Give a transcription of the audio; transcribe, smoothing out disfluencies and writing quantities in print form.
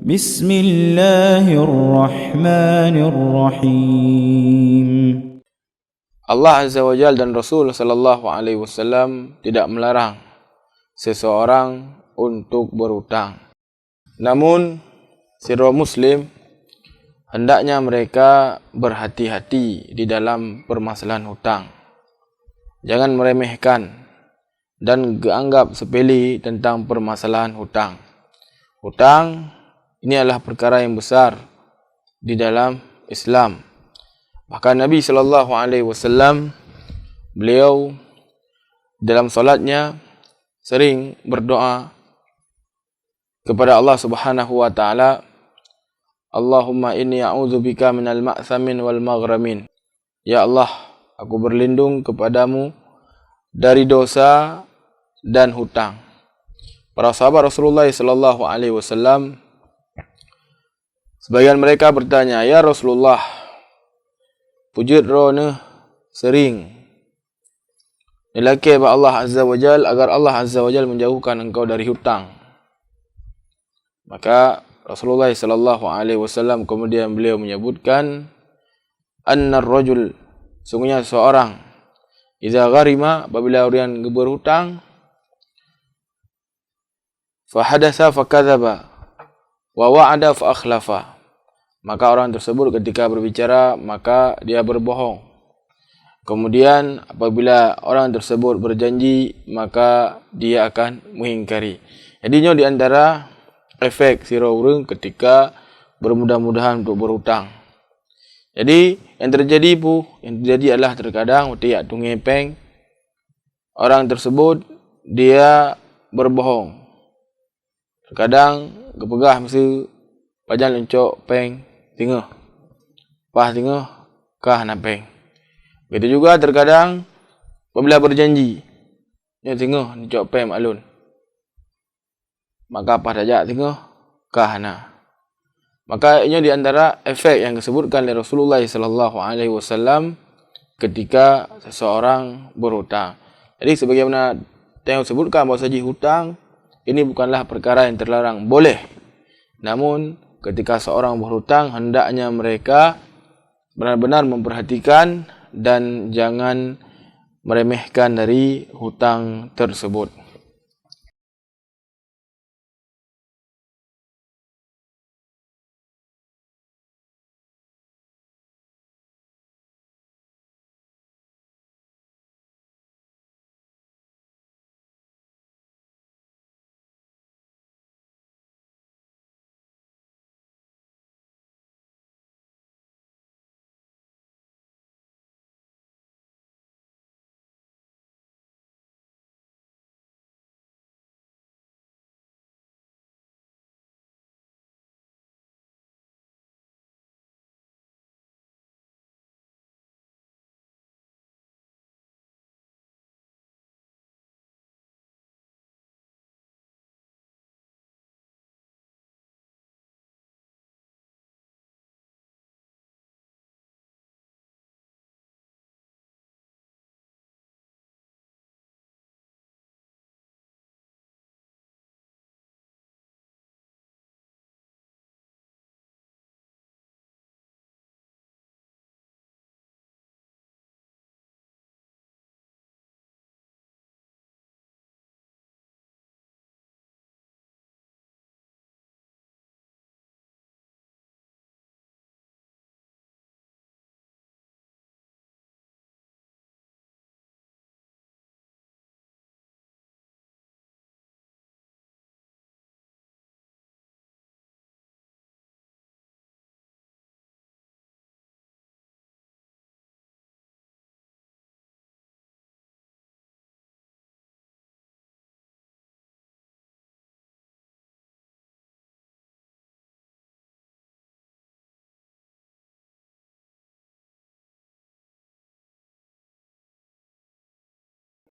Bismillahirrahmanirrahim. Allah Azza wa Jalla dan Rasul sallallahu alaihi wasallam tidak melarang seseorang untuk berhutang. Namun sira muslim hendaknya mereka berhati-hati di dalam permasalahan hutang. Jangan meremehkan dan anggap sepele tentang permasalahan hutang. Hutang ini adalah perkara yang besar di dalam Islam. Bahkan Nabi sallallahu alaihi wasallam beliau dalam salatnya sering berdoa kepada Allah Subhanahu wa taala, Allahumma inni a'udzubika minal ma'thamin wal maghramin. Ya Allah, aku berlindung kepadamu dari dosa dan hutang. Para sahabat Rasulullah sallallahu alaihi wasallam sebagian mereka bertanya, "Ya Rasulullah, pujud rona sering nilai Allah Azza wa Jal agar Allah Azza wa Jal menjauhkan engkau dari hutang." Maka Rasulullah sallallahu alaihi wasallam kemudian beliau menyebutkan, "Annar rajul," sungguhnya seorang, "idza gharima," apabila orang berhutang, "fa hadatsa fa kadzaba wa wa'ada fa akhlafa," maka orang tersebut ketika berbicara maka dia berbohong. Kemudian apabila orang tersebut berjanji maka dia akan mengingkari. Jadinya di antara efek sira urang ketika bermudah-mudahan untuk berhutang. Jadi yang terjadi adalah terkadang tiak tu ngepeng, orang tersebut dia berbohong. Terkadang kepegah mesti pajan lencok peng tengah. Pas tengah kah nak peng. Begitu juga terkadang apabila berjanji nya tengah lencok peng alun. Maka apa saja tengah kahana. Maka ini di antara efek yang disebutkan oleh Rasulullah sallallahu alaihi wasallam ketika seseorang berhutang. Jadi sebagaimana yang disebutkan bahawa saji hutang ini bukanlah perkara yang terlarang, boleh. Namun ketika seorang berhutang hendaknya mereka benar-benar memperhatikan dan jangan meremehkan dari hutang tersebut.